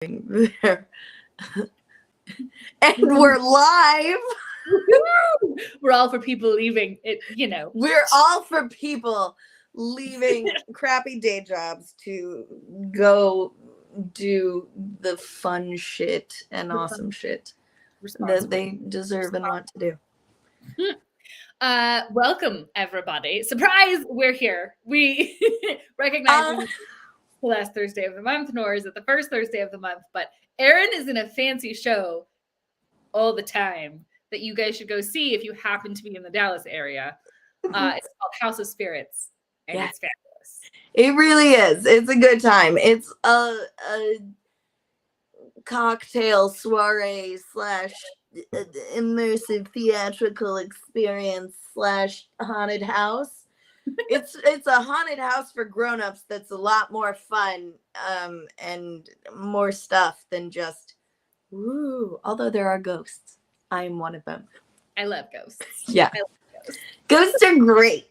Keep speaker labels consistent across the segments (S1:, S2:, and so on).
S1: there. And we're live.
S2: We're all for people leaving it,
S1: We're all for people leaving crappy day jobs to go do the fun shit and awesome shit that they deserve and want to do.
S2: Welcome, everybody. Surprise, we're here. We recognize the last Thursday of the month, nor is it the first Thursday of the month, but Erin is in a fancy show all the time that you guys should go see if you happen to be in the Dallas area. It's called House of Spirits, and it's fabulous.
S1: It really is. It's a good time. It's a cocktail soiree / immersive theatrical experience / haunted house. It's a haunted house for grown-ups that's a lot more fun and more stuff than just woo. Although there are ghosts. I am one of them.
S2: I love ghosts.
S1: Yeah.
S2: I love ghosts.
S1: Ghosts are great.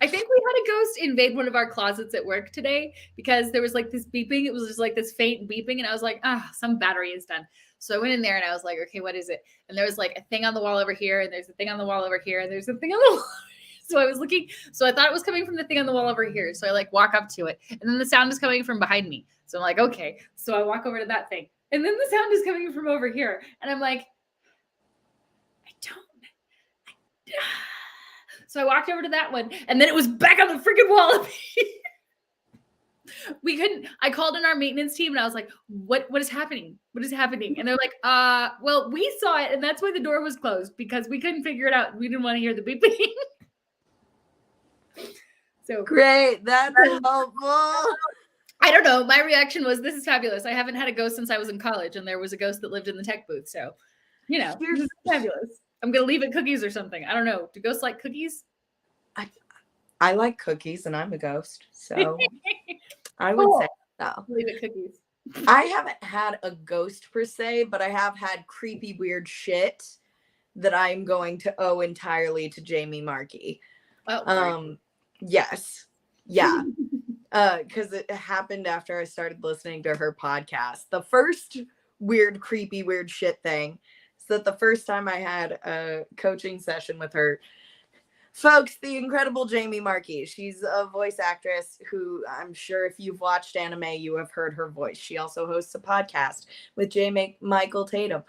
S2: I think we had a ghost invade one of our closets at work today because there was like this beeping. It was just like this faint beeping. And I was like, some battery is done. So I went in there and I was like, okay, what is it? And there was like a thing on the wall over here. And there's a thing on the wall over here. And there's a thing on the wall. So I was looking. So I thought it was coming from the thing on the wall over here. So I like walk up to it. And then the sound is coming from behind me. So I'm like, okay. So I walk over to that thing. And then the sound is coming from over here. And I'm like, So I walked over to that one, and then it was back on the freaking wall. I called in our maintenance team, and I was like, what is happening? What is happening? And they're like, well, we saw it, and that's why the door was closed, because we couldn't figure it out. We didn't want to hear the beeping. So
S1: great. That's helpful.
S2: I don't know. My reaction was, this is fabulous. I haven't had a ghost since I was in college, and there was a ghost that lived in the tech booth. So, this is fabulous. I'm going to leave it cookies or something. I don't know. Do ghosts like cookies?
S1: I like cookies, and I'm a ghost. So I would say so.
S2: Leave it cookies.
S1: I haven't had a ghost per se, but I have had creepy, weird shit that I'm going to owe entirely to Jamie Markey.
S2: Oh,
S1: yes. Yeah. Because it happened after I started listening to her podcast. The first weird, creepy, weird shit thing is that the first time I had a coaching session with her, folks, the incredible Jamie Markey. She's a voice actress who I'm sure if you've watched anime, you have heard her voice. She also hosts a podcast with Michael Tatum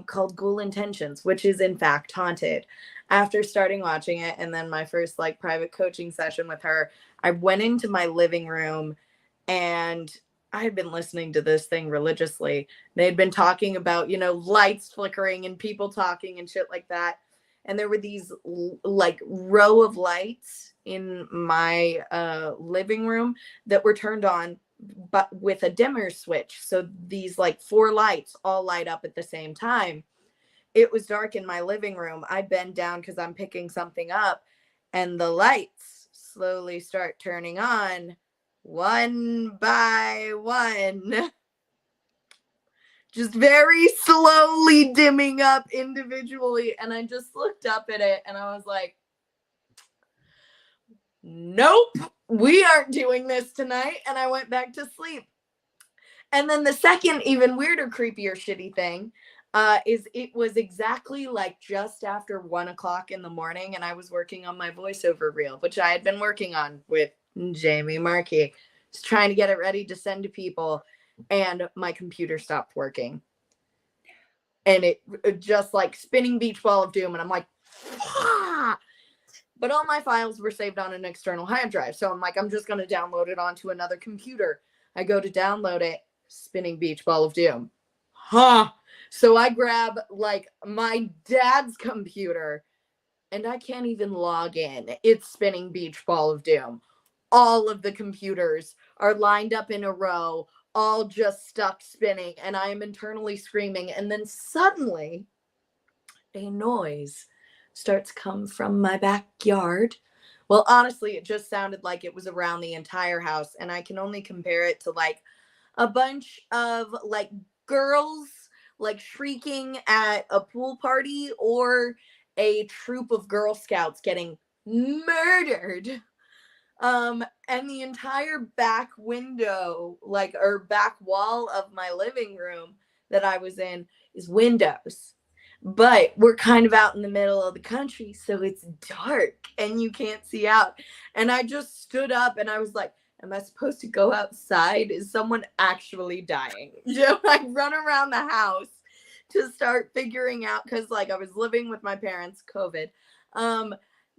S1: called Ghoul Intentions, which is in fact haunted. After starting watching it, and then my first private coaching session with her, I went into my living room and I had been listening to this thing religiously. They'd been talking about, lights flickering and people talking and shit like that. And there were these row of lights in my living room that were turned on, but with a dimmer switch. So these 4 lights all light up at the same time. It was dark in my living room. I bend down because I'm picking something up, and the lights slowly start turning on one by one. Just very slowly dimming up individually. And I just looked up at it and I was like, nope, we aren't doing this tonight. And I went back to sleep. And then the second, even weirder, creepier, shitty thing is it was exactly just after 1 o'clock in the morning. And I was working on my voiceover reel, which I had been working on with Jamie Markey. Just trying to get it ready to send to people. And my computer stopped working. And it just spinning beach ball of doom. And I'm like, ah! But all my files were saved on an external hard drive. So I'm like, I'm just going to download it onto another computer. I go to download it, spinning beach ball of doom. So I grab my dad's computer and I can't even log in. It's spinning beach ball of doom. All of the computers are lined up in a row, all just stuck spinning, and I am internally screaming. And then suddenly a noise starts come from my backyard. Well, honestly, it just sounded like it was around the entire house, and I can only compare it to a bunch of girls shrieking at a pool party or a troop of Girl Scouts getting murdered. And the entire back window, like, or back wall of my living room that I was in is windows. But we're kind of out in the middle of the country, so it's dark and you can't see out. And I just stood up and I was like, am I supposed to go outside? Is someone actually dying? I run around the house to start figuring out, because like I was living with my parents, COVID.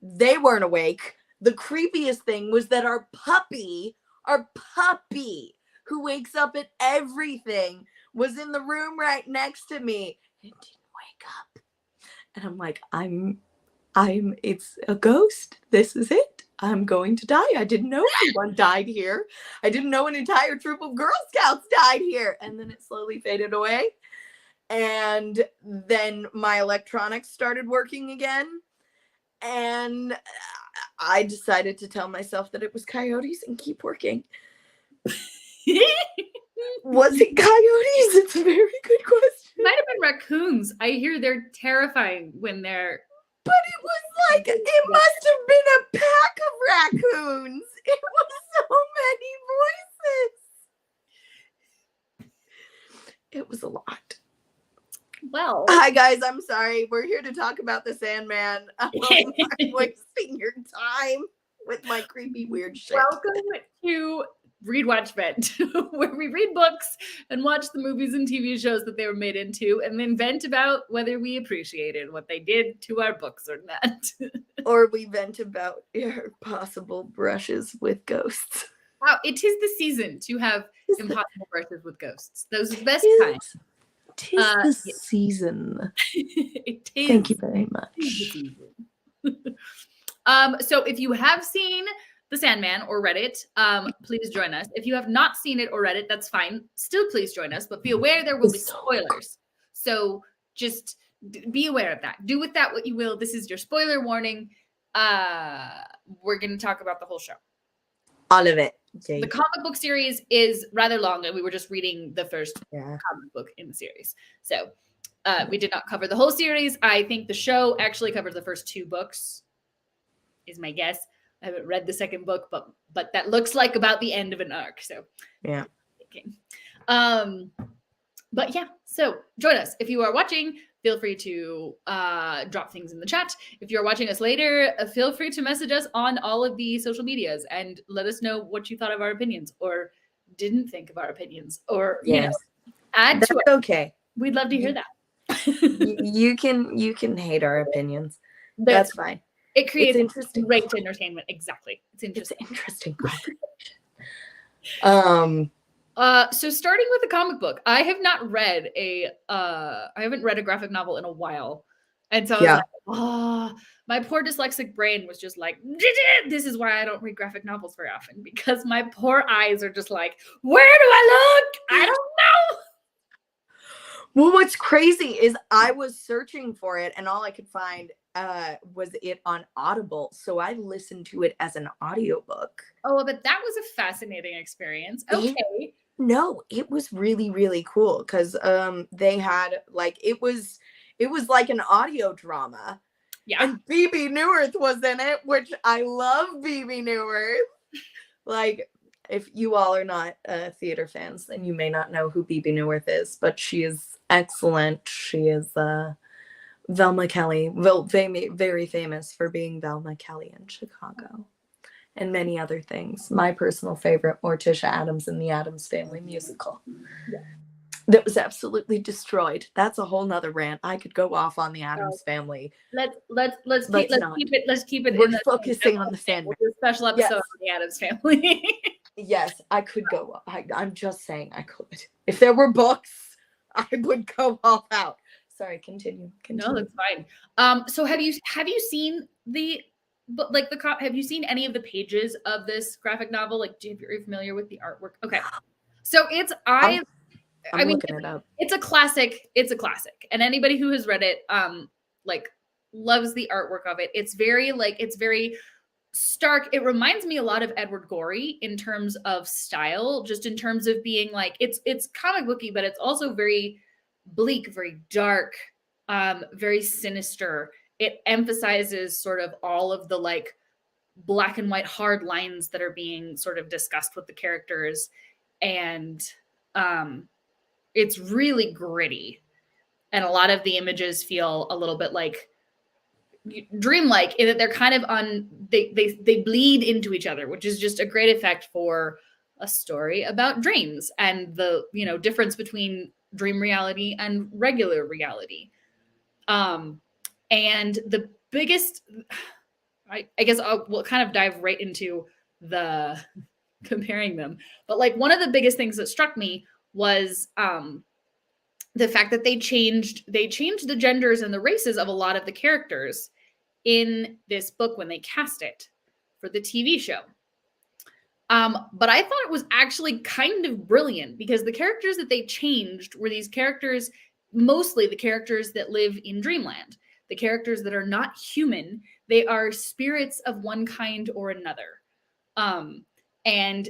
S1: They weren't awake. The creepiest thing was that our puppy, who wakes up at everything, was in the room right next to me and didn't wake up. And I'm like, it's a ghost. This is it. I'm going to die. I didn't know anyone died here. I didn't know an entire troop of Girl Scouts died here. And then it slowly faded away. And then my electronics started working again. And I decided to tell myself that it was coyotes and keep working. Was it coyotes? It's a very good question.
S2: Might have been raccoons. I hear they're terrifying when they're...
S1: But it was like, it must have been a pack of raccoons. It was so many voices. It was a lot.
S2: Well.
S1: Hi, guys. I'm sorry. We're here to talk about the Sandman. I'm wasting your time with my creepy, weird shit.
S2: Welcome to Read.Watch.VENT, where we read books and watch the movies and TV shows that they were made into, and then vent about whether we appreciated what they did to our books or not.
S1: Or we vent about your possible brushes with ghosts.
S2: Wow, it is the season to have impossible brushes with ghosts. Those are the best times.
S1: Tis the season.
S2: It is.
S1: Thank you very much.
S2: So if you have seen The Sandman or read it, please join us. If you have not seen it or read it, that's fine. Still, please join us, but be aware there will be spoilers. So just be aware of that. Do with that what you will. This is your spoiler warning. We're going to talk about the whole show.
S1: All of it.
S2: The comic book series is rather long, and we were just reading the first comic book in the series. So we did not cover the whole series. I think the show actually covered the first 2 books, is my guess. I haven't read the second book, but that looks like about the end of an arc. So
S1: yeah.
S2: But yeah, so join us. If you are watching, feel free to drop things in the chat. If you're watching us later, feel free to message us on all of the social medias and let us know what you thought of our opinions or didn't think of our opinions, or you know, add to it.
S1: Okay.
S2: We'd love to hear that.
S1: you can hate our opinions. That's fine.
S2: It creates great entertainment. Exactly. It's interesting.
S1: It's interesting conversation.
S2: So starting with the comic book, I have not read I haven't read a graphic novel in a while. And so I was like, oh, my poor dyslexic brain was just like, this is why I don't read graphic novels very often, because my poor eyes are just like, where do I look? I don't know.
S1: Well, what's crazy is I was searching for it and all I could find was it on Audible. So I listened to it as an audiobook.
S2: Oh, but that was a fascinating experience. Okay.
S1: It was really, really cool because they had like it was like an audio drama.
S2: Yeah.
S1: And Bebe Neuwirth was in it, which I love Bebe Neuwirth. Like, if you all are not theater fans, then you may not know who Bebe Neuwirth is, but she is excellent. She is Velma Kelly, very famous for being Velma Kelly in Chicago, and many other things. My personal favorite, Morticia Addams in the Addams Family musical. Yeah. That was absolutely destroyed. That's a whole nother rant. I could go off on the Addams Family.
S2: Let's keep it.
S1: We're focusing on the Sandman.
S2: A special episode on the Addams Family.
S1: Yes, I could go. I'm just saying I could. If there were books, I would go all out. Sorry, continue.
S2: No, that's fine. So have you seen have you seen any of the pages of this graphic novel? Like, are you familiar with the artwork? Okay, so I'm looking it up. It's a classic. It's a classic, and anybody who has read it, loves the artwork of it. It's very stark. It reminds me a lot of Edward Gorey in terms of style, just in terms of being like it's comic booky, but it's also very bleak, very dark, very sinister. It emphasizes sort of all of the like black and white hard lines that are being sort of discussed with the characters. And it's really gritty. And a lot of the images feel a little bit like dreamlike in that they're kind of they bleed into each other, which is just a great effect for a story about dreams and the, you know, difference between dream reality and regular reality. And the biggest, I guess we'll kind of dive right into the comparing them. But like one of the biggest things that struck me was the fact that they changed the genders and the races of a lot of the characters in this book when they cast it for the TV show. But I thought it was actually kind of brilliant because the characters that they changed were these characters, mostly the characters that live in Dreamland, the characters that are not human. They are spirits of one kind or another. And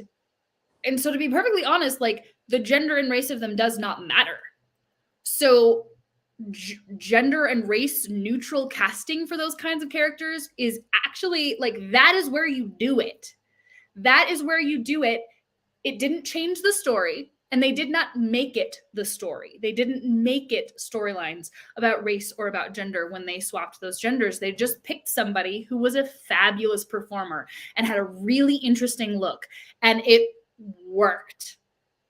S2: so to be perfectly honest, like the gender and race of them does not matter. So gender and race neutral casting for those kinds of characters is actually like, that is where you do it. That is where you do it. It didn't change the story, and they did not make it the story. They didn't make it storylines about race or about gender when they swapped those genders. They just picked somebody who was a fabulous performer and had a really interesting look, and it worked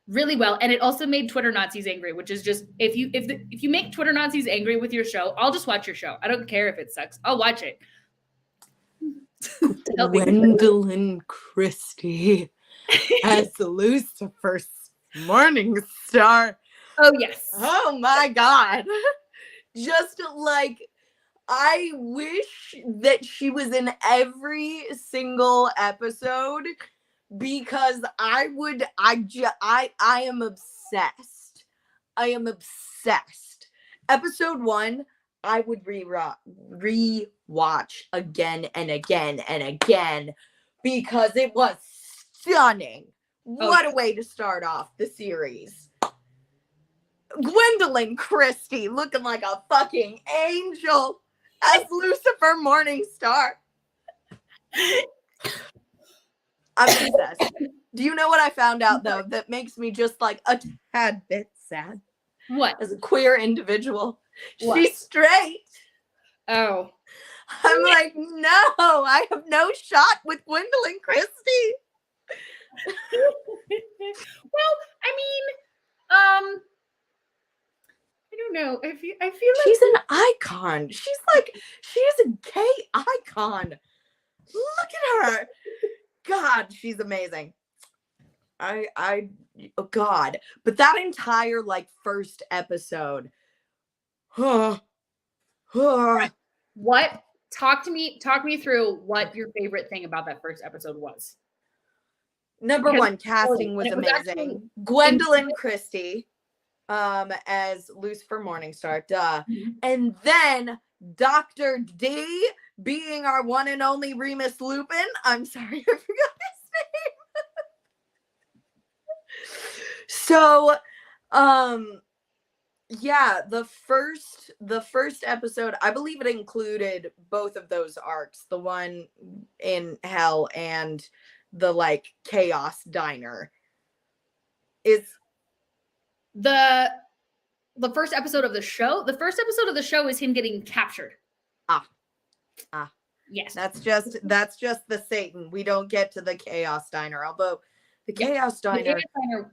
S2: really well. And it also made Twitter Nazis angry, which is just, if you make Twitter Nazis angry with your show, I'll just watch your show. I don't care if it sucks. I'll watch it.
S1: Gwendolyn Christie as Lucifer's Morningstar.
S2: Oh, yes.
S1: Oh my God. Just like, I wish that she was in every single episode because I am obsessed. I am obsessed. Episode 1, I would re-watch again and again and again because it was stunning. What a way to start off the series. Gwendolyn Christie looking like a fucking angel as Lucifer Morningstar. I'm obsessed. Do you know what I found out, though, that makes me just like a tad bit sad?
S2: What?
S1: As a queer individual.
S2: What?
S1: She's straight.
S2: Oh.
S1: I'm like, no, I have no shot with Gwendolyn Christie.
S2: Well, I mean, I don't know. I feel like
S1: she's an icon. She is a gay icon. Look at her. God, she's amazing. Oh God. But that entire like first episode.
S2: What? Talk me through what your favorite thing about that first episode was.
S1: Number one, casting was amazing. Gwendolyn Christie as Lucifer Morningstar, duh.
S2: Mm-hmm.
S1: And then Dr. D being our one and only Remus Lupin. I'm sorry, I forgot his name. So, yeah, the first episode, I believe it included both of those arcs, the one in hell and the like chaos diner. Is
S2: the first episode of the show? The first episode of the show is him getting captured. Yes.
S1: That's just the Satan. We don't get to the chaos diner, although the chaos diner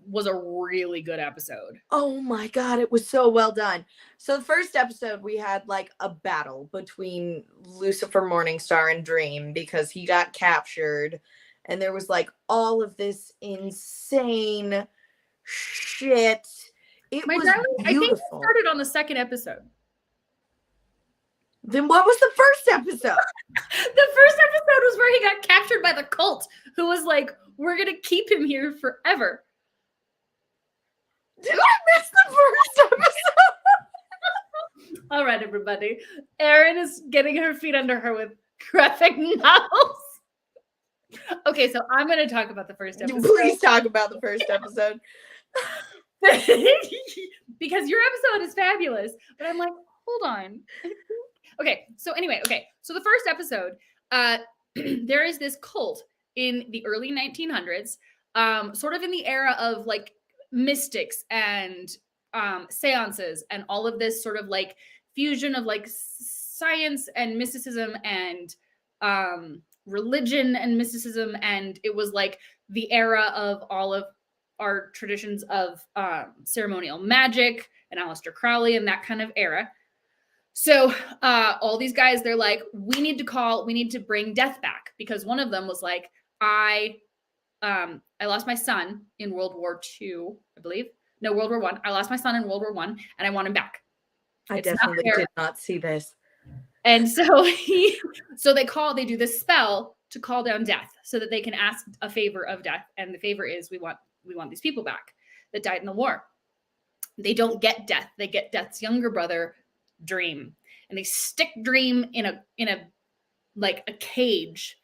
S2: was a really good episode.
S1: Oh my God, it was so well done. So the first episode, we had like a battle between Lucifer Morningstar and Dream because he got captured. And there was like all of this insane shit. It was beautiful.
S2: I think it started on the second episode.
S1: Then what was the first episode?
S2: The first episode was where he got captured by the cult, who was like, we're going to keep him here forever.
S1: Did I miss the first episode?
S2: All right, everybody. Erin is getting her feet under her with graphic novels. Okay, so I'm going to talk about the first episode.
S1: Please talk about the first episode.
S2: Because your episode is fabulous. But I'm like, hold on. Okay, so anyway, so the first episode, there is this cult in the early 1900s, sort of in the era of like mystics and seances and all of this sort of like fusion of like science and mysticism and religion and mysticism. And it was like the era of all of our traditions of ceremonial magic and Aleister Crowley and that kind of era. So all these guys, they're like, we need to bring death back, because one of them was like, I lost my son in World War II, I believe. No, World War I. I lost my son in World War I, and I want him back.
S1: I definitely did not see this.
S2: And so they do this spell to call down death so that they can ask a favor of death. And the favor is we want these people back that died in the war. They don't get death. They get death's younger brother, Dream. And they stick Dream in a like a cage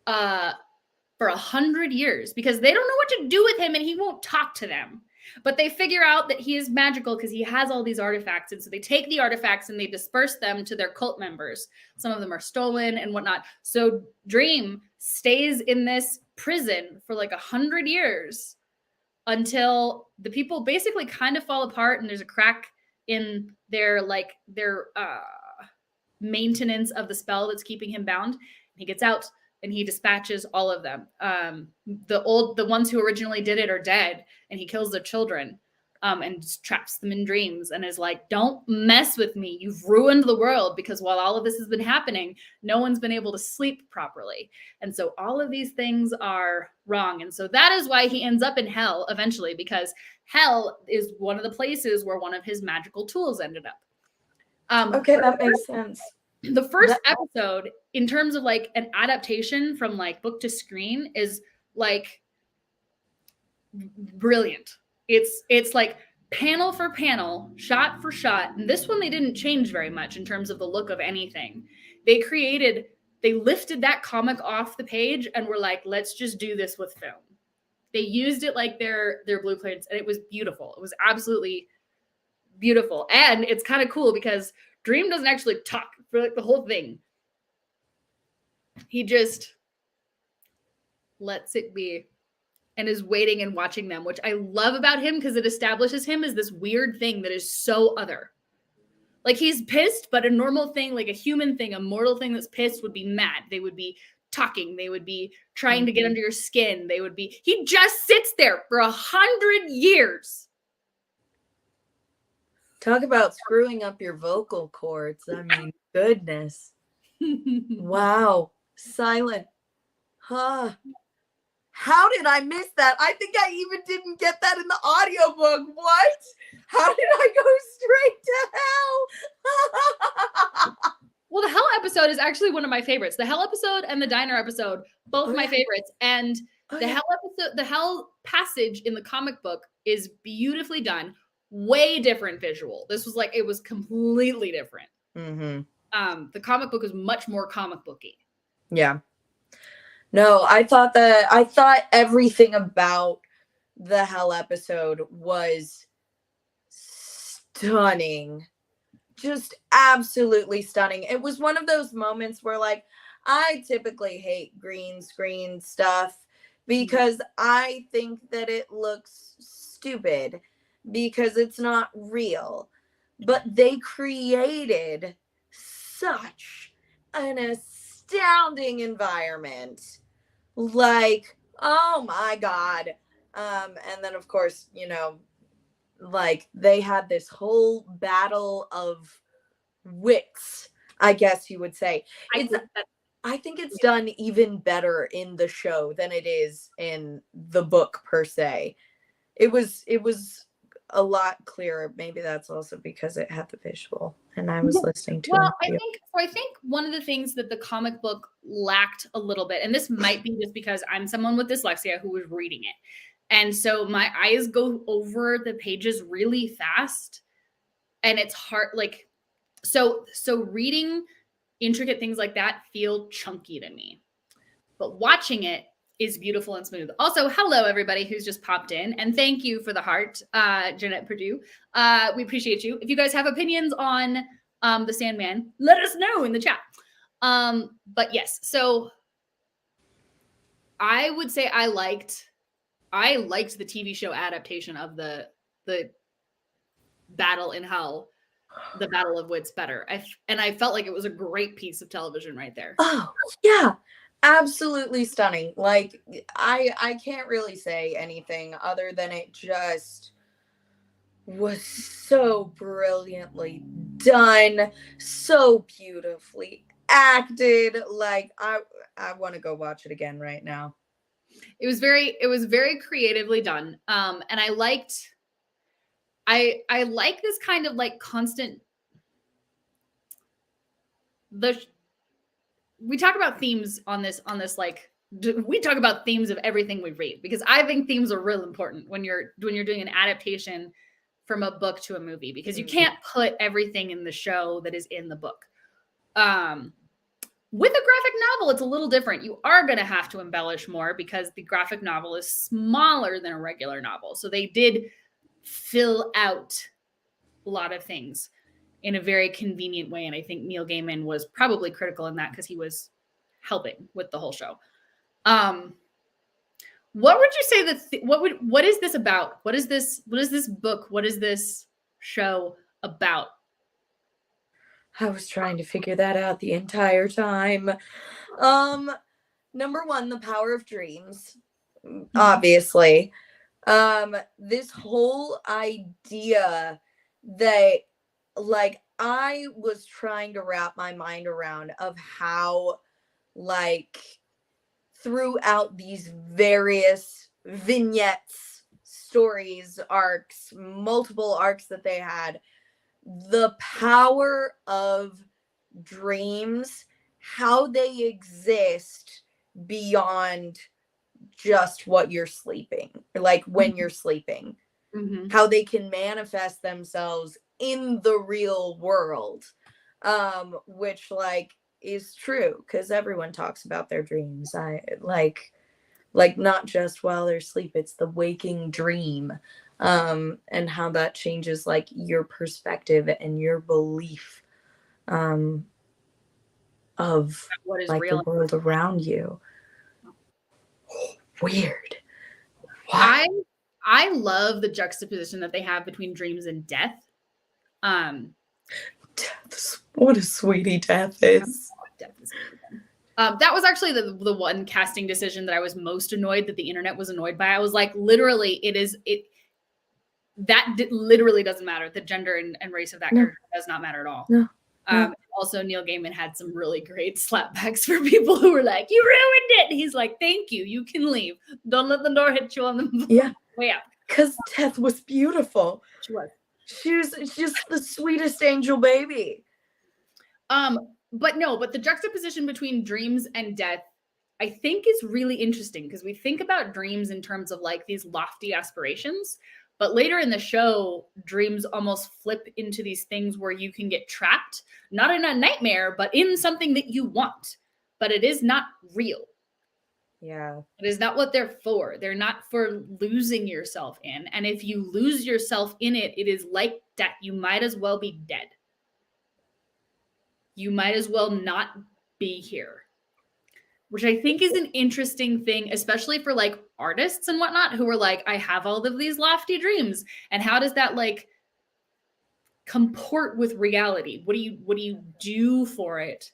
S2: for 100 years because they don't know what to do with him and he won't talk to them. But they figure out that he is magical because he has all these artifacts. And so they take the artifacts and they disperse them to their cult members. Some of them are stolen and whatnot. So Dream stays in this prison for like 100 years until the people basically kind of fall apart and there's a crack in their maintenance of the spell that's keeping him bound. He gets out and he dispatches all of them. The ones who originally did it are dead, and he kills their children and just traps them in dreams and is like, don't mess with me. You've ruined the world, because while all of this has been happening, no one's been able to sleep properly. And so all of these things are wrong. And so that is why he ends up in hell eventually, because hell is one of the places where one of his magical tools ended up.
S1: Okay, that makes sense.
S2: The first episode, in terms of like an adaptation from like book to screen, is like brilliant. It's like panel for panel, shot for shot. And this one, they didn't change very much in terms of the look of anything. They lifted that comic off the page and were like, let's just do this with film. They used it like their blueprints, and it was beautiful. It was absolutely beautiful. And it's kind of cool because Dream doesn't actually talk for like the whole thing. He just lets it be and is waiting and watching them, which I love about him because it establishes him as this weird thing that is so other. Like, he's pissed, but a normal thing, like a human thing, a mortal thing that's pissed would be mad. They would be talking. They would be trying to get under your skin. He just sits there for 100 years.
S1: Talk about screwing up your vocal cords. I mean, goodness. Wow. Silent. Huh. How did I miss that? I think I even didn't get that in the audiobook. What? How did I go straight to hell?
S2: Well, the hell episode is actually one of my favorites. The hell episode and the diner episode, both my favorites. And the hell passage in the comic book is beautifully done. Way different visual. This was like, it was completely different. Mm-hmm. The comic book is much more comic booky.
S1: Yeah. No, I thought everything about the hell episode was stunning. Just absolutely stunning. It was one of those moments where, like, I typically hate green screen stuff because I think that it looks stupid because it's not real. But they created such an astounding environment. Like, oh my God. And then, of course, you know, like, they had this whole battle of wits, I guess you would say. I think it's done even better in the show than it is in the book per se. It was a lot clearer. Maybe that's also because it had the visual and I was listening to it.
S2: I think one of the things that the comic book lacked a little bit, and this might be just because I'm someone with dyslexia who was reading it, and so my eyes go over the pages really fast, and it's hard. Like, so reading intricate things like that feel chunky to me, but watching it is beautiful and smooth. Also, hello everybody who's just popped in, and thank you for the heart, Jeanette Purdue. We appreciate you. If you guys have opinions on the Sandman, let us know in the chat. But yes, so I would say I liked the TV show adaptation of the Battle in Hell, the Battle of Wits better. I felt like it was a great piece of television right there.
S1: Oh, yeah. Absolutely stunning. Like I can't really say anything other than it just was so brilliantly done, so beautifully acted. Like I want to go watch it again right now.
S2: It was very creatively done. And I like this kind of like constant we talk about themes on this like we talk about themes of everything we read, because I think themes are real important when you're doing an adaptation from a book to a movie, because you can't put everything in the show that is in the book. With a graphic novel, it's a little different. You are going to have to embellish more because the graphic novel is smaller than a regular novel. So they did fill out a lot of things in a very convenient way. And I think Neil Gaiman was probably critical in that because he was helping with the whole show. What would you say what is this about? What is this book? What is this show about?
S1: I was trying to figure that out the entire time. Number one, the power of dreams, obviously. This whole idea that, like, I was trying to wrap my mind around of how, like, throughout these various vignettes, stories, arcs, multiple arcs that they had, the power of dreams, how they exist beyond just what you're sleeping, like when you're sleeping, how they can manifest themselves in the real world, which like is true because everyone talks about their dreams. I like not just while they're asleep, it's the waking dream, and how that changes like your perspective and your belief of
S2: What is
S1: like
S2: real?
S1: the world around you. Weird.
S2: What? I love the juxtaposition that they have between dreams and death.
S1: Death, what a sweetie death is.
S2: Death is that was actually the one casting decision that I was most annoyed that the internet was annoyed by. I was like, literally, literally doesn't matter. The gender and race of that character does not matter at all.
S1: No.
S2: Also, Neil Gaiman had some really great slapbacks for people who were like, "You ruined it." He's like, "Thank you. You can leave. Don't let the door hit you on the way out."
S1: Because Death was beautiful.
S2: She was.
S1: She was just the sweetest angel baby.
S2: But the juxtaposition between dreams and death, I think, is really interesting because we think about dreams in terms of like these lofty aspirations. But later in the show, dreams almost flip into these things where you can get trapped, not in a nightmare, but in something that you want. But it is not real.
S1: Yeah.
S2: It is not what they're for. They're not for losing yourself in. And if you lose yourself in it, it is like death. You might as well be dead. You might as well not be here. Which I think is an interesting thing, especially for like artists and whatnot who are like, I have all of these lofty dreams. And how does that like comport with reality? What do you do for it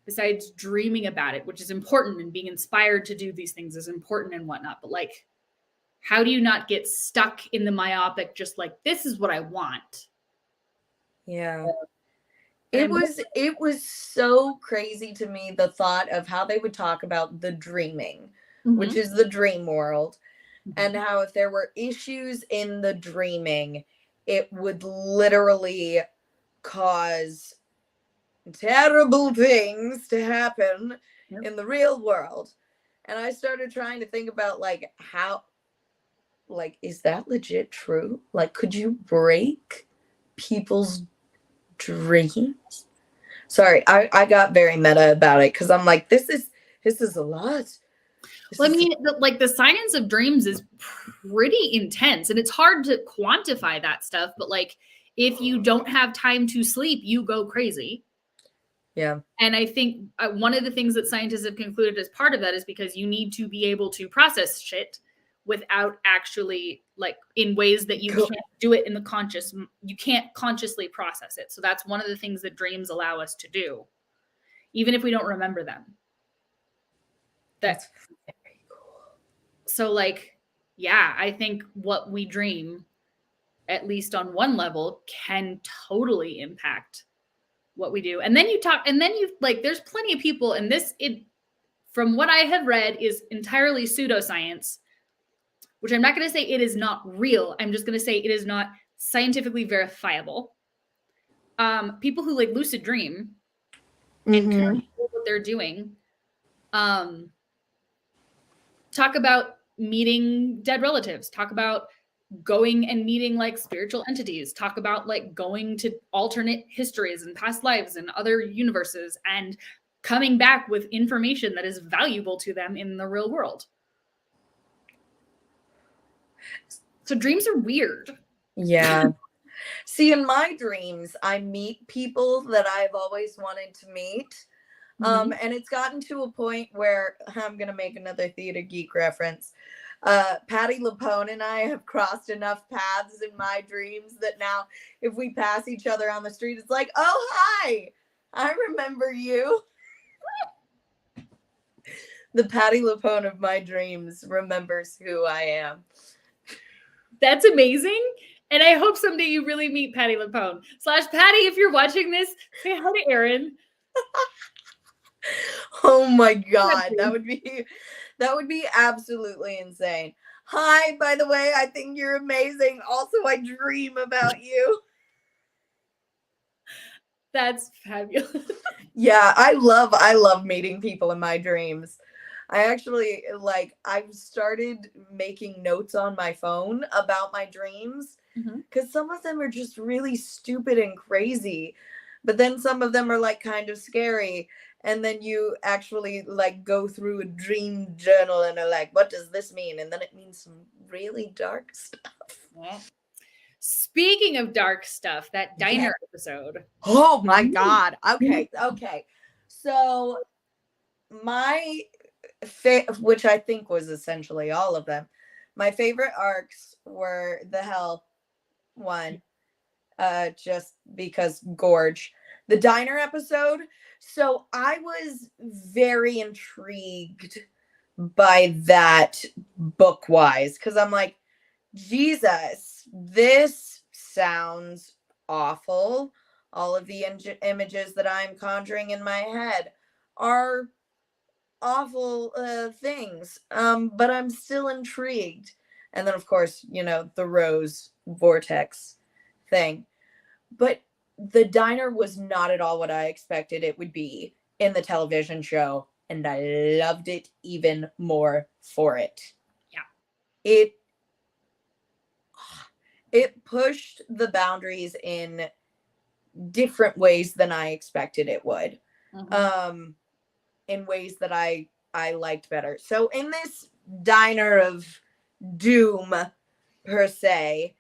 S2: besides dreaming about it, which is important, and being inspired to do these things is important and whatnot. But like, how do you not get stuck in the myopic, just like, this is what I want?
S1: Yeah. It was so crazy to me, the thought of how they would talk about the dreaming, which is the dream world, and how if there were issues in the dreaming, it would literally cause terrible things to happen in the real world. And I started trying to think about like how, like, is that legit true? Like, could you break people's dreams? Sorry, I got very meta about it because I'm like, this is a lot.
S2: Well, I mean, the science of dreams is pretty intense, and it's hard to quantify that stuff. But like, if you don't have time to sleep, you go crazy.
S1: Yeah.
S2: And I think one of the things that scientists have concluded as part of that is because you need to be able to process shit without actually, like, in ways that you can't do it in the conscious, you can't consciously process it. So that's one of the things that dreams allow us to do, even if we don't remember them.
S1: That's very cool.
S2: So, like, yeah, I think what we dream, at least on one level, can totally impact what we do. And then like, there's plenty of people, and from what I have read, is entirely pseudoscience, which I'm not going to say it is not real. I'm just going to say it is not scientifically verifiable. People who, like, lucid dream and know what they're doing, talk about meeting dead relatives, talk about going and meeting, like, spiritual entities, talk about, like, going to alternate histories and past lives and other universes and coming back with information that is valuable to them in the real world. So dreams are weird.
S1: Yeah. See, in my dreams, I meet people that I've always wanted to meet. And it's gotten to a point where I'm going to make another Theater Geek reference. Patti LuPone and I have crossed enough paths in my dreams that now if we pass each other on the street, it's like, oh, hi, I remember you. The Patti LuPone of my dreams remembers who I am.
S2: That's amazing. And I hope someday you really meet Patti LuPone. Patty, if you're watching this, say hi to Erin.
S1: Oh my God, that would be absolutely insane. Hi, by the way, I think you're amazing. Also, I dream about you.
S2: That's fabulous.
S1: Yeah, I love meeting people in my dreams. I actually, I've started making notes on my phone about my dreams because some of them are just really stupid and crazy, but then some of them are, like, kind of scary. And then you actually, like, go through a dream journal and are like, what does this mean? And then it means some really dark stuff.
S2: Yeah. Speaking of dark stuff, that diner episode.
S1: Oh my God. Okay. So my which I think was essentially all of them. My favorite arcs were the Hell one, just because gorge. The diner episode. So I was very intrigued by that book-wise, because I'm like, Jesus, this sounds awful. All of the images that I'm conjuring in my head are awful things, but I'm still intrigued. And then, of course, the rose vortex thing. But the diner was not at all what I expected it would be in the television show, and I loved it even more for it.
S2: Yeah.
S1: It pushed the boundaries in different ways than I expected it would. In ways that I liked better. So in this diner of doom, per se,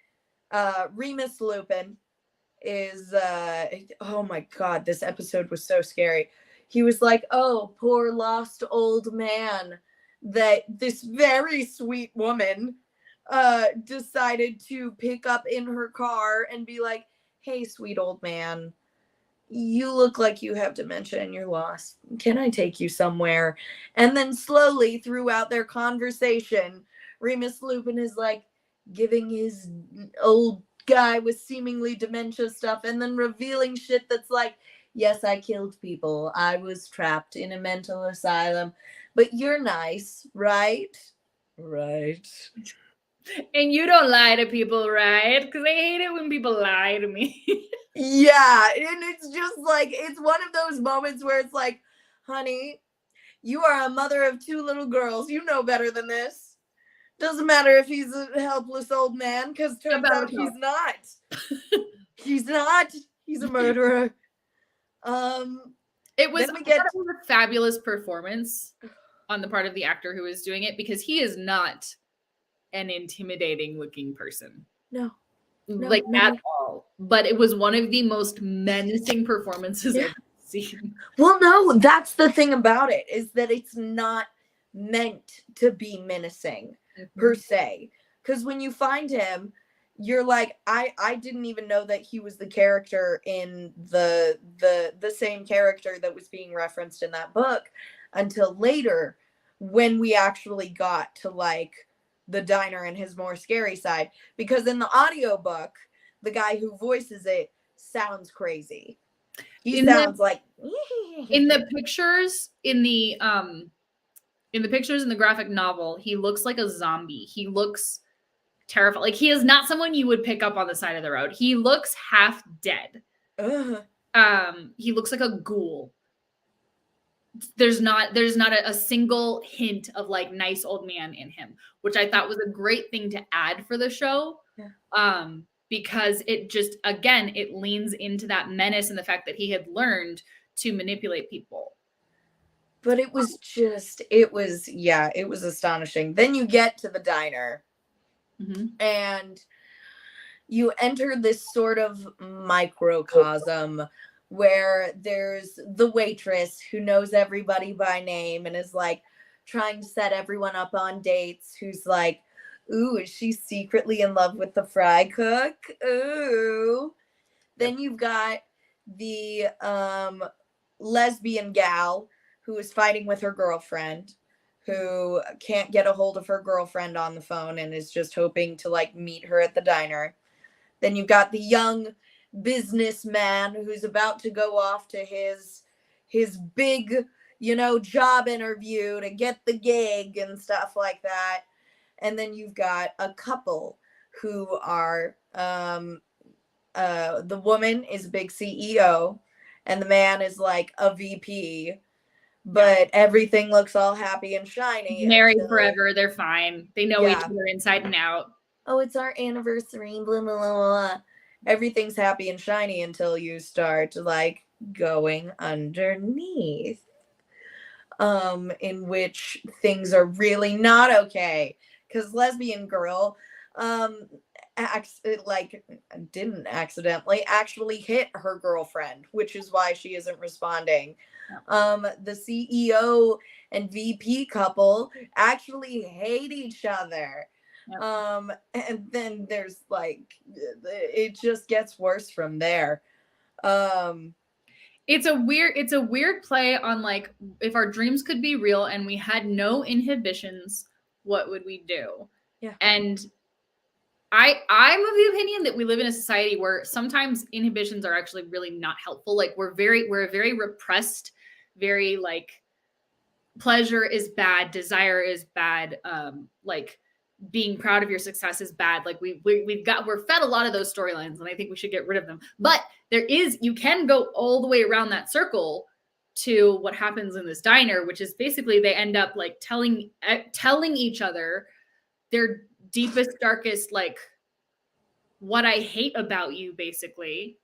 S1: Remus Lupin is, oh my God, this episode was so scary. He was like, oh, poor lost old man, that this very sweet woman decided to pick up in her car and be like, hey, sweet old man, you look like you have dementia and you're lost. Can I take you somewhere? And then slowly throughout their conversation, Remus Lupin is, like, giving his old guy with seemingly dementia stuff and then revealing shit that's like, yes, I killed people. I was trapped in a mental asylum, but you're nice, right? Right.
S2: And you don't lie to people, right? Because I hate it when people lie to me.
S1: Yeah, and it's just like, it's one of those moments where it's like, honey, you are a mother of 2 little girls. You know better than this. Doesn't matter if he's a helpless old man, because turns out he's not. He's not. He's a murderer.
S2: It was a fabulous performance on the part of the actor who was doing it, because he is not an intimidating looking person.
S1: No.
S2: At all. But it was one of the most menacing performances I've scene.
S1: Well, no, that's the thing about it, is that it's not meant to be menacing per se. Because when you find him, you're like, I didn't even know that he was the character in the same character that was being referenced in that book until later, when we actually got to like the diner and his more scary side. Because in the audiobook, the guy who voices it sounds crazy. He sounds like
S2: in the pictures in the pictures in the graphic novel, he looks like a zombie. He looks terrified. Like, he is not someone you would pick up on the side of the road. He looks half dead. He looks like a ghoul. There's not a single hint of like nice old man in him, which I thought was a great thing to add for the show.
S1: Yeah.
S2: Because it just, again, it leans into that menace and the fact that he had learned to manipulate people.
S1: But it was astonishing. Then you get to the diner, and you enter this sort of microcosm where there's the waitress who knows everybody by name and is like trying to set everyone up on dates, who's like, ooh, is she secretly in love with the fry cook? Ooh. Then you've got the lesbian gal who is fighting with her girlfriend, who can't get a hold of her girlfriend on the phone and is just hoping to like meet her at the diner. Then you've got the young businessman who's about to go off to his big, job interview to get the gig and stuff like that. And then you've got a couple who are the woman is a big CEO and the man is like a VP, but everything looks all happy and shiny.
S2: Married forever, they're fine. They know each other inside and out.
S1: Oh, it's our anniversary, blah, blah, blah, blah. Everything's happy and shiny until you start like going underneath, in which things are really not okay. Because lesbian girl didn't accidentally actually hit her girlfriend, which is why she isn't responding. The CEO and VP couple actually hate each other. And then there's like, it just gets worse from there.
S2: It's a weird play on like, if our dreams could be real and we had no inhibitions, what would we do?
S1: Yeah.
S2: And I'm of the opinion that we live in a society where sometimes inhibitions are actually really not helpful. Like, we're a very repressed, very like, pleasure is bad, desire is bad, like being proud of your success is bad. Like, we're fed a lot of those storylines, and I think we should get rid of them. But you can go all the way around that circle to what happens in this diner, which is basically they end up like telling each other their deepest, darkest, like, what I hate about you, basically,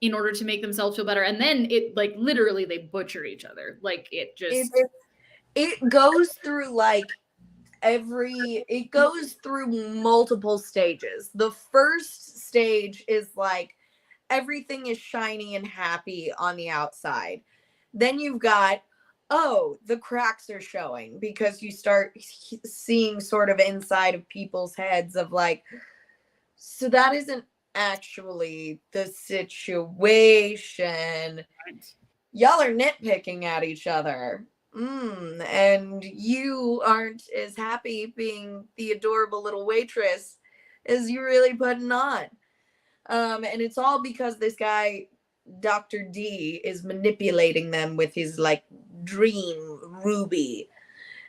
S2: in order to make themselves feel better. And then it like literally they butcher each other. Like, it
S1: goes through like it goes through multiple stages. The first stage is like everything is shiny and happy on the outside. Then you've got, oh, the cracks are showing, because you start seeing sort of inside of people's heads of like, so that isn't actually the situation. Y'all are nitpicking at each other. And you aren't as happy being the adorable little waitress as you're really putting on. And it's all because this guy, Dr. D, is manipulating them with his like dream ruby.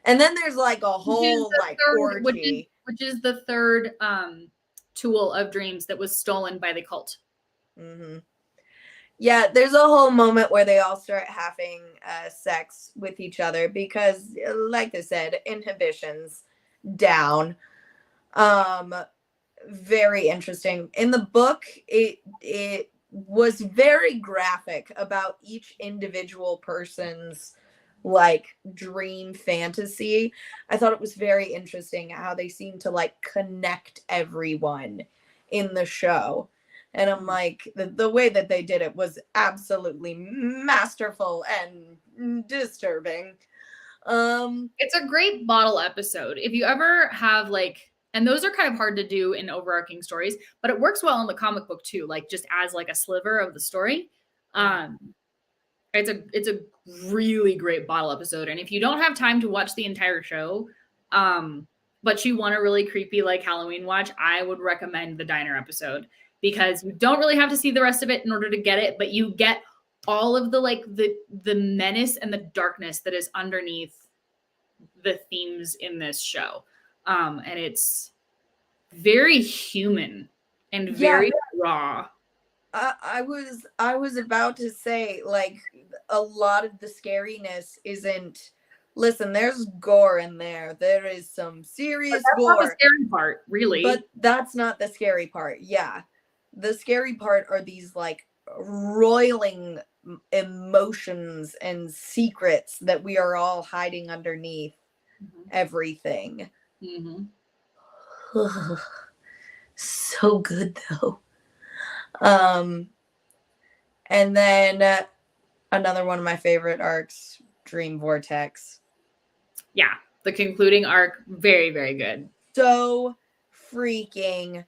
S1: And then there's like a whole orgy.
S2: Which is the third tool of dreams that was stolen by the cult.
S1: Yeah, there's a whole moment where they all start having sex with each other because, like I said, inhibitions down. Very interesting. In the book, it was very graphic about each individual person's like dream fantasy. I thought it was very interesting how they seem to like connect everyone in the show. And I'm like, the way that they did it was absolutely masterful and disturbing.
S2: It's a great bottle episode. If you ever have like, and those are kind of hard to do in overarching stories, but it works well in the comic book too, like just as like a sliver of the story. It's a really great bottle episode. And if you don't have time to watch the entire show, but you want a really creepy like Halloween watch, I would recommend the diner episode, because you don't really have to see the rest of it in order to get it, but you get all of the like the menace and the darkness that is underneath the themes in this show. And it's very human and very raw.
S1: I was about to say, like, a lot of the scariness isn't. Listen, there's gore in there. There is some serious gore.
S2: That's not the scary part, really.
S1: But that's not the scary part. Yeah, the scary part are these like roiling emotions and secrets that we are all hiding underneath everything. So good though. And then another one of my favorite arcs, Dream Vortex.
S2: Yeah, the concluding arc, very, very good.
S1: So freaking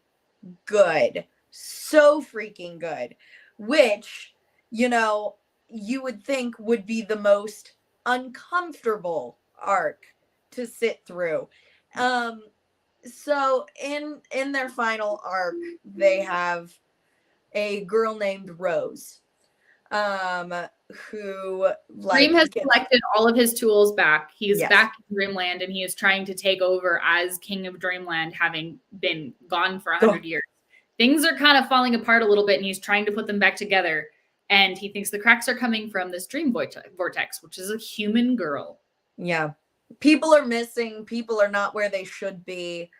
S1: good. So freaking good. Which, you know, you would think would be the most uncomfortable arc to sit through. So in their final arc, they have a girl named Rose, who like
S2: Dream has collected all of his tools back. He's back in Dreamland, and he is trying to take over as King of Dreamland, having been gone for 100 years. Things are kind of falling apart a little bit, and he's trying to put them back together. And he thinks the cracks are coming from this dream vortex, which is a human girl.
S1: Yeah. People are missing. People are not where they should be.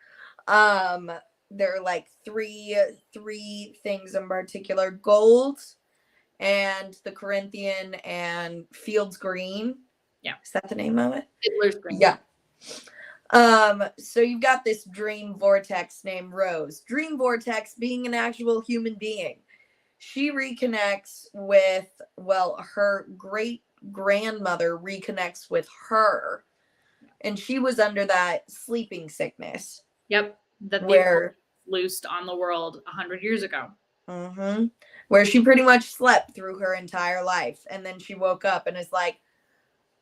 S1: There are like three things in particular: gold, and the Corinthian, and Fields Green.
S2: Yeah.
S1: Is that the name of it?
S2: Fiddler's Green.
S1: Yeah. So you've got this dream vortex named Rose. Dream vortex being an actual human being. She reconnects with, well, her great grandmother reconnects with her. And she was under that sleeping sickness.
S2: Yep. That they were loosed on the world 100 years ago.
S1: Mm-hmm. Where she pretty much slept through her entire life. And then she woke up and is like,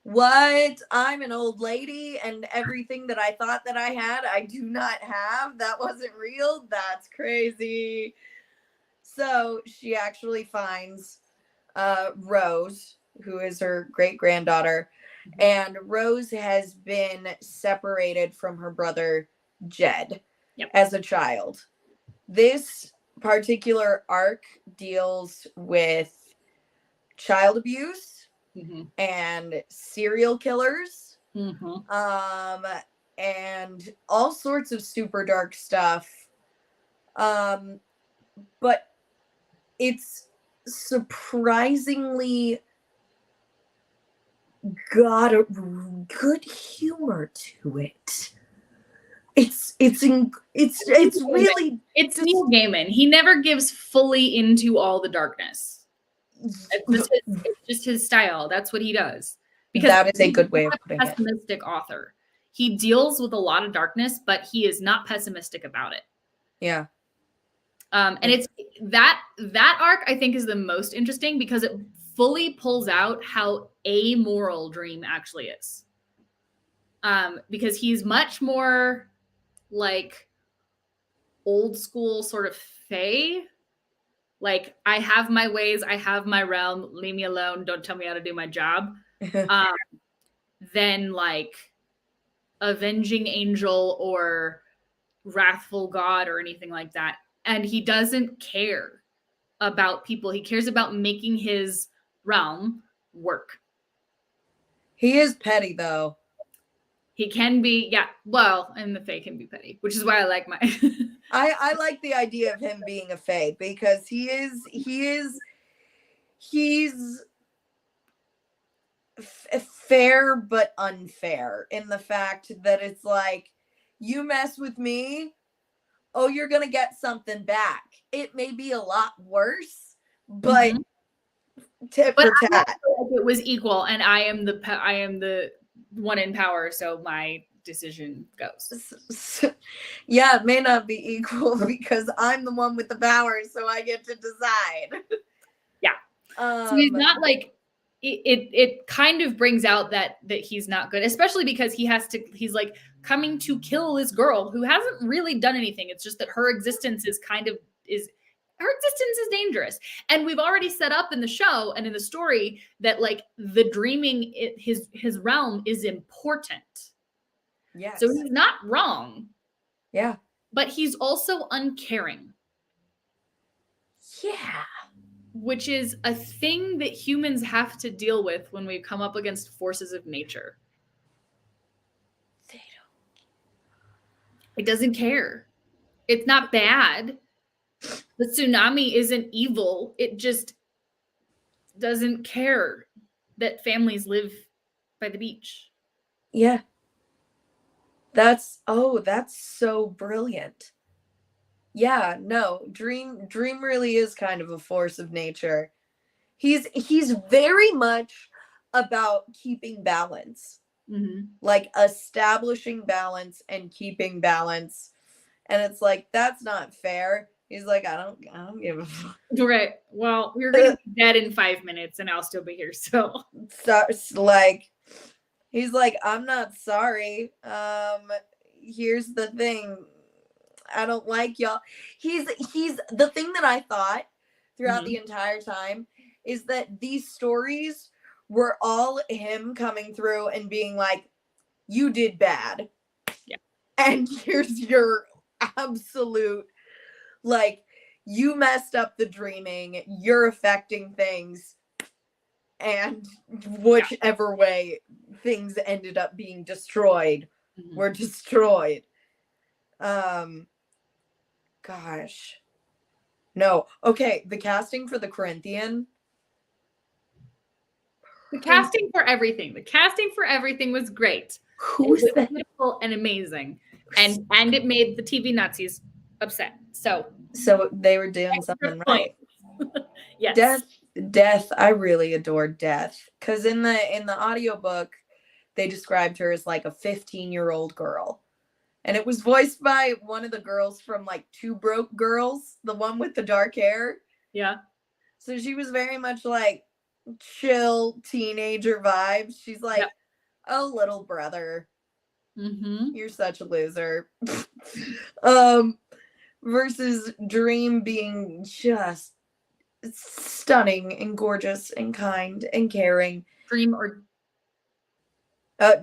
S1: what? I'm an old lady, and everything that I thought that I had, I do not have. That wasn't real. That's crazy. So she actually finds Rose, who is her great granddaughter, and Rose has been separated from her brother Jed as a child. This particular arc deals with child abuse and serial killers, and all sorts of super dark stuff. But it's surprisingly got a good humor to it. It's really,
S2: it's Neil Gaiman. He never gives fully into all the darkness. It's just his style. That's what he does. Because
S1: that is a good way of putting it.
S2: He's a pessimistic author. He deals with a lot of darkness, but he is not pessimistic about it.
S1: Yeah.
S2: And it's that arc, I think, is the most interesting because it fully pulls out how amoral Dream actually is. Because he's much more like old school sort of fae. Like, I have my ways, I have my realm, leave me alone, don't tell me how to do my job. Than like avenging angel or wrathful god or anything like that. And he doesn't care about people. He cares about making his realm work.
S1: He is petty, though.
S2: He can be, yeah. Well, and the Fae can be petty, which is why I like my.
S1: I like the idea of him being a Fae because he's fair but unfair in the fact that it's like, you mess with me, oh, you're gonna get something back. It may be a lot worse, but tit for tat.
S2: It was equal, and I am the one in power, so my decision goes.
S1: Yeah, it may not be equal because I'm the one with the power, so I get to decide.
S2: Yeah. So he's not like it kind of brings out that he's not good, especially because he's like coming to kill this girl who hasn't really done anything. It's just that her existence is dangerous. And we've already set up in the show and in the story that like the dreaming, his realm is important.
S1: Yes.
S2: So he's not wrong.
S1: Yeah.
S2: But he's also uncaring.
S1: Yeah.
S2: Which is a thing that humans have to deal with when we come up against forces of nature.
S1: They don't.
S2: It doesn't care. It's not bad. The tsunami isn't evil. It just doesn't care that families live by the beach.
S1: Yeah. That's so brilliant. Yeah, no, Dream really is kind of a force of nature. He's very much about keeping balance. Like establishing balance and keeping balance. And it's like, that's not fair. He's like, I don't give a fuck.
S2: Right. Well, we're gonna be dead in 5 minutes and I'll still be here. So
S1: like he's like, I'm not sorry. Here's the thing. I don't like y'all. He's the thing that I thought throughout the entire time is that these stories were all him coming through and being like, you did bad.
S2: Yeah.
S1: And here's your absolute, like, you messed up the dreaming, you're affecting things, and whichever way things ended up being destroyed were destroyed. Gosh. No. Okay, the casting for the Corinthian.
S2: The casting for everything. The casting for everything was great.
S1: Who's that?
S2: Beautiful and amazing. And it made the TV Nazis upset. So
S1: they were doing something right.
S2: Yes.
S1: Death, I really adored Death. Because in the audiobook, they described her as like a 15-year-old girl. And it was voiced by one of the girls from like Two Broke Girls, the one with the dark hair.
S2: Yeah.
S1: So she was very much like chill teenager vibes. She's like, oh, little brother, you're such a loser. Versus Dream being just stunning and gorgeous and kind and caring.
S2: Dream or
S1: no.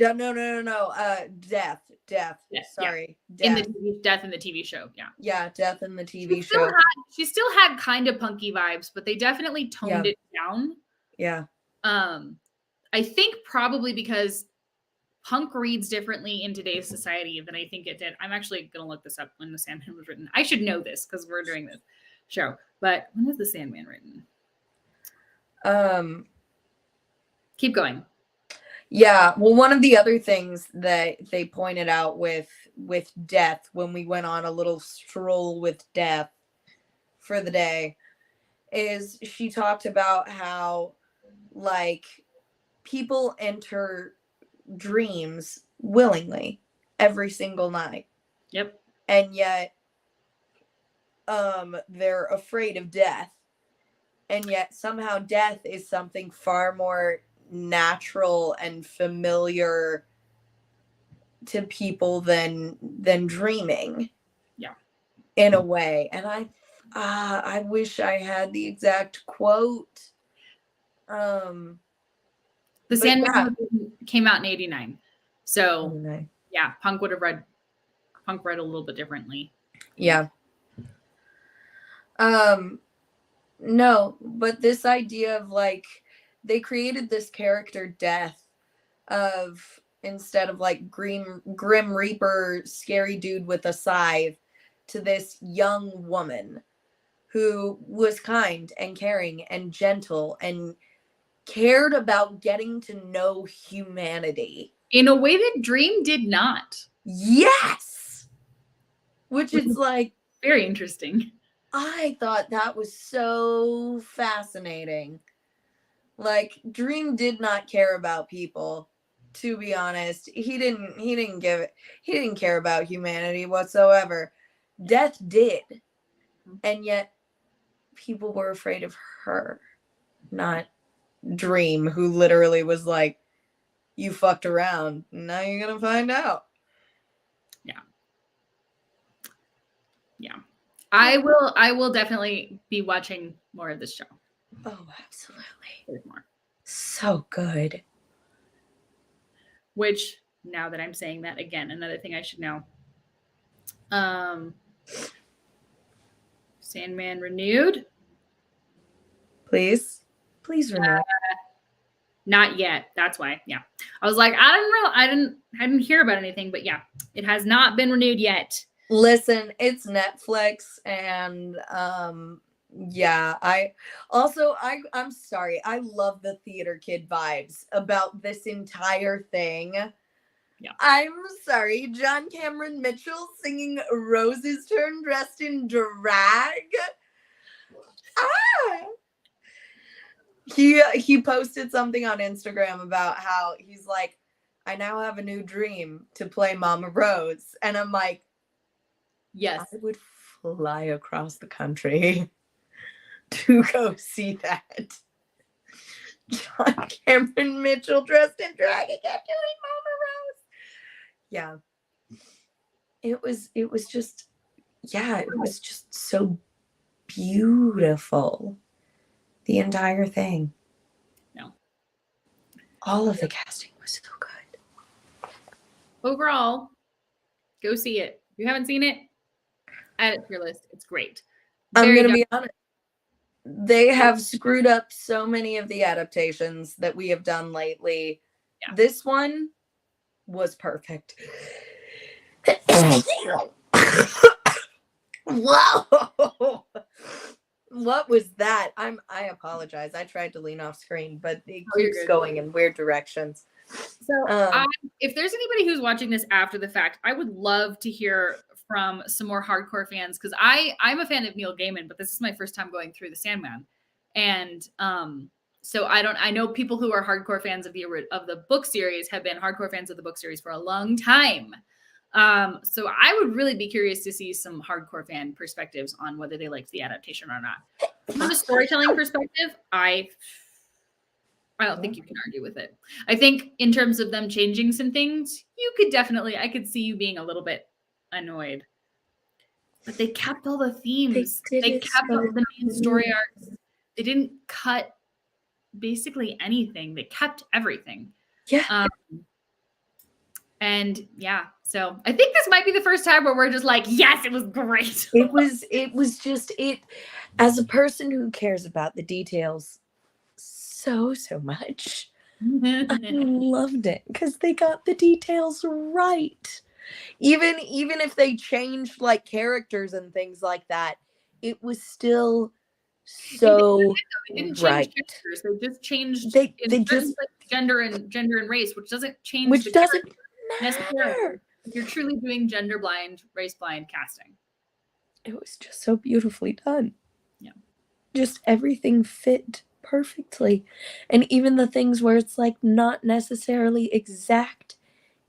S1: Death.
S2: Yes,
S1: Sorry.
S2: Yeah. Death in the TV show. Yeah.
S1: Yeah, Death in the TV show.
S2: She still had kind of punky vibes, but they definitely toned it down.
S1: Yeah.
S2: I think probably because punk reads differently in today's society than I think it did. I'm actually going to look this up when the Sandman was written. I should know this because we're doing this show. But when was the Sandman written? Keep going.
S1: Yeah, well, one of the other things that they pointed out with Death when we went on a little stroll with Death for the day is she talked about how, like, people enter dreams willingly every single night.
S2: Yep.
S1: And yet they're afraid of death. And yet somehow death is something far more natural and familiar to people than dreaming.
S2: Yeah.
S1: In a way. And I wish I had the exact quote.
S2: The Sandman came out in 89. So
S1: 89.
S2: Yeah, Punk read a little bit differently.
S1: Yeah. No, but this idea of like they created this character Death of instead of like Grim Reaper, scary dude with a scythe, to this young woman who was kind and caring and gentle and cared about getting to know humanity.
S2: In a way that Dream did not.
S1: Yes! Which is like,
S2: Very interesting.
S1: I thought that was so fascinating. Like, Dream did not care about people, to be honest. He didn't care about humanity whatsoever. Death did. And yet people were afraid of her, not Dream, who literally was like, you fucked around. Now you're gonna find out.
S2: Yeah. Yeah. I will definitely be watching more of this show.
S1: Oh, absolutely.
S2: There's more.
S1: So good.
S2: Which, now that I'm saying that again, another thing I should know. Sandman renewed?
S1: Please renew.
S2: Not yet. That's why. Yeah. I was like, I didn't hear about anything, but yeah, it has not been renewed yet.
S1: Listen, it's Netflix, and yeah, I'm sorry. I love the theater kid vibes about this entire thing.
S2: Yeah.
S1: I'm sorry, John Cameron Mitchell singing Rose's Turn dressed in drag. Ah! He posted something on Instagram about how he's like, I now have a new dream to play Mama Rose. And I'm like,
S2: yes,
S1: I would fly across the country to go see that. John Cameron Mitchell dressed in drag and kept doing Mama Rose. Yeah. It was just so beautiful. The entire thing.
S2: No.
S1: All of the casting was so good.
S2: Overall, go see it. If you haven't seen it, add it to your list. It's great.
S1: I'm going to be honest. They have screwed up so many of the adaptations that we have done lately. Yeah. This one was perfect. Whoa! What was that? I apologize. I tried to lean off screen, but it keeps going in weird directions.
S2: So if there's anybody who's watching this after the fact, I would love to hear from some more hardcore fans, because I'm a fan of Neil Gaiman, but this is my first time going through the Sandman. And so I know people who are hardcore fans of the book series have been hardcore fans of the book series for a long time. So I would really be curious to see some hardcore fan perspectives on whether they liked the adaptation or not. From a storytelling perspective, I don't think you can argue with it. I think in terms of them changing some things, I could see you being a little bit annoyed. But they kept all the themes. They kept the main story arcs. They didn't cut basically anything. They kept everything.
S1: Yeah.
S2: And yeah, so I think this might be the first time where we're just like, yes, it was great.
S1: It was just as a person who cares about the details so much. I loved it because they got the details right. Even if they changed like characters and things like that, it was still so
S2: they didn't
S1: right.
S2: change characters. They just changed
S1: they just
S2: gender and race, which doesn't change.
S1: Which doesn't matter.
S2: You're truly doing gender blind, race blind casting.
S1: It was just so beautifully done.
S2: Yeah.
S1: Just everything fit perfectly. And even the things where it's like not necessarily exact,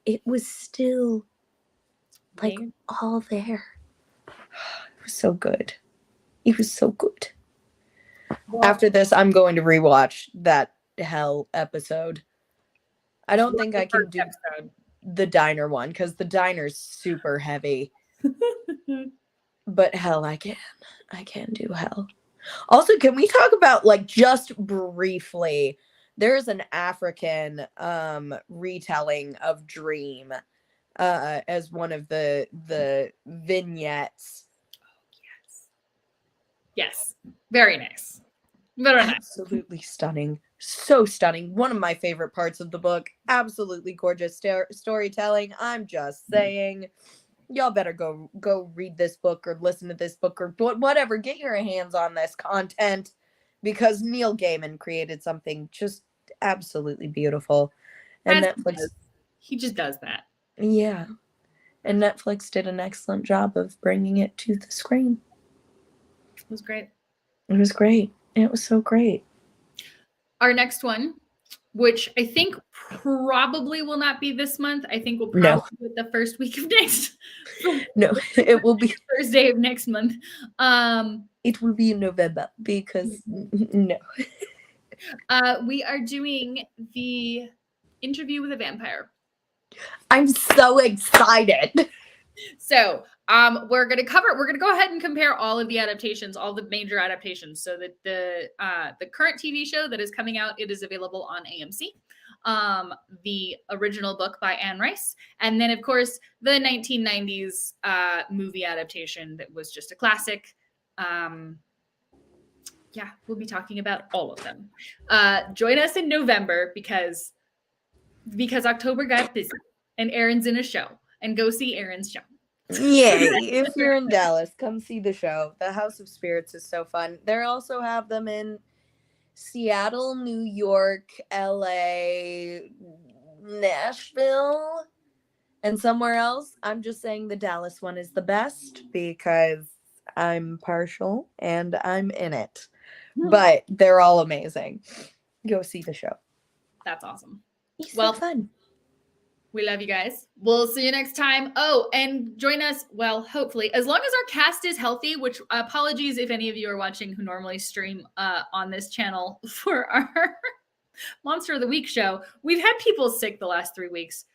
S1: it was still like all there. It was so good. It was so good. Well, after this, I'm going to rewatch that Hell episode. I don't think I can do the diner one because the diner's super heavy. But Hell, I can do Hell. Also, can we talk about, like, just briefly, there's an African retelling of Dream as one of the vignettes.
S2: Oh, yes. Very nice. Very nice.
S1: Absolutely stunning. So stunning. One of my favorite parts of the book. Absolutely gorgeous storytelling. I'm just saying. Y'all better go read this book or listen to this book or whatever. Get your hands on this content because Neil Gaiman created something just absolutely beautiful. And Netflix,
S2: he just does that.
S1: Yeah. And Netflix did an excellent job of bringing it to the screen.
S2: It was great.
S1: It was great. It was so great.
S2: Our next one, which I think probably will not be this month. I think we'll probably
S1: No.
S2: do it the first week of next.
S1: No, it will be
S2: first day of next month.
S1: It will be in November because no.
S2: We are doing the Interview with a Vampire.
S1: I'm so excited.
S2: So we're gonna go ahead and compare all of the adaptations, all the major adaptations. So that the current TV show that is coming out, it is available on AMC. The original book by Anne Rice, and then of course the 1990s movie adaptation that was just a classic. Yeah, we'll be talking about all of them. Join us in November because October got busy and Erin's in a show, and go see Erin's show.
S1: Yay. If you're in Dallas, come see the show. The House of Spirits is so fun. They also have them in Seattle, New York, LA, Nashville, and somewhere else. I'm just saying the Dallas one is the best because I'm partial and I'm in it. But they're all amazing. Go see the show.
S2: That's awesome.
S1: It's so fun.
S2: We love you guys. We'll see you next time. Oh, and join us, well, hopefully, as long as our cast is healthy, which apologies if any of you are watching who normally stream on this channel for our Monster of the Week show. We've had people sick the last 3 weeks.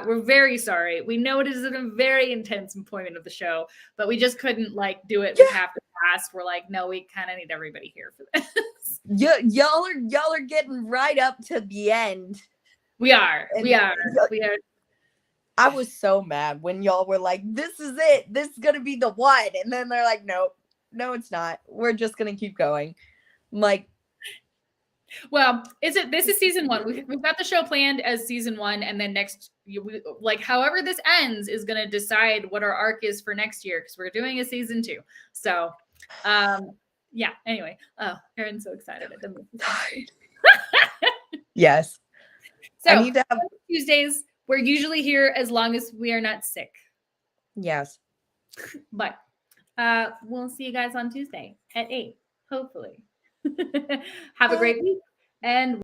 S2: We're very sorry. We know it is a very intense employment of the show, but we just couldn't do it with half the cast. We're like, no, we kind of need everybody here for this.
S1: Y'all are getting right up to the end.
S2: We are.
S1: I was so mad when y'all were like, this is it. This is going to be the one. And then they're like, nope, no, it's not. We're just going to keep going. I'm like,
S2: well, this is season 1. We've got the show planned as season 1. And then however this ends is going to decide what our arc is for next year. Cause we're doing a season 2. So, yeah, anyway. Oh, Erin's so excited at the movie.
S1: Yes.
S2: So
S1: I need to have
S2: Tuesdays. We're usually here as long as we are not sick.
S1: Yes.
S2: But we'll see you guys on Tuesday at 8, hopefully. Have a great week. And